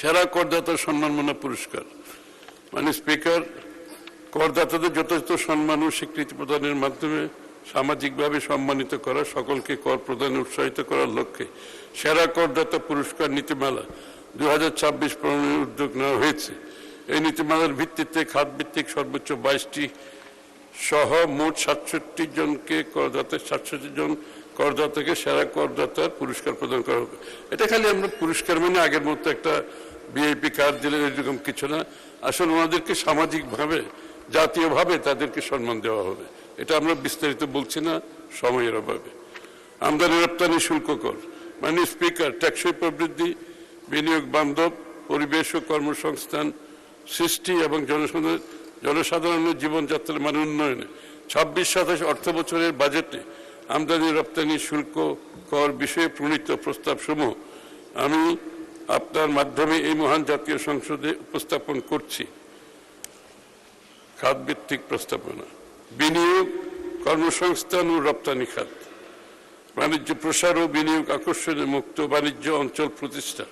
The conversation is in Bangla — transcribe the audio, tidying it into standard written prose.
সেরা করদাতা সম্মাননা পুরস্কার। মাননীয় স্পিকার, করদাতাদের যথাযথ সম্মান ও স্বীকৃতি প্রদানের মাধ্যমে সামাজিকভাবে সম্মানিত করা, সকলকে কর প্রদানে উৎসাহিত করার লক্ষ্যে সেরা করদাতা পুরস্কার নীতিমালা 2026 প্রণয়নের উদ্যোগ নেওয়া হয়েছে। এই নীতিমালার ভিত্তিতে খাতভিত্তিক সর্বোচ্চ 22টি সহ মোট 67 জনকে 67 জন করদাতাকে সেরা করদাতার পুরস্কার প্রদান করা হবে। এটা খালি আমরা পুরস্কার মানে আগের মতো একটা ভিআইপি কার্ড দিলে এরকম কিছু না, আসলে ওনাদেরকে সামাজিকভাবে জাতীয়ভাবে তাদেরকে সম্মান দেওয়া হবে। এটা আমরা বিস্তারিত বলছি না সময়ের অভাবে। আমদানি রপ্তানি শুল্ক কর। মাননীয় স্পিকার, টেকসই প্রবৃদ্ধি, বিনিয়োগ বান্ধব পরিবেশ ও কর্মসংস্থান সৃষ্টি এবং জনসাধারণের জীবনযাত্রার মান উন্নয়নে 26-27 অর্থ বছরের বাজেটে আমদানি রপ্তানি শুল্ক কর বিষয়ে প্রণীত প্রস্তাবসমূহ আমি আপনার মাধ্যমে এই মহান জাতীয় সংসদে উপস্থাপন করছি। খাতভিত্তিক প্রস্তাবনা, বিনিয়োগ, কর্মসংস্থান ও রপ্তানি খাত, বাণিজ্য প্রসার ও বিনিয়োগ আকর্ষণে মুক্ত বাণিজ্য অঞ্চল প্রতিষ্ঠা,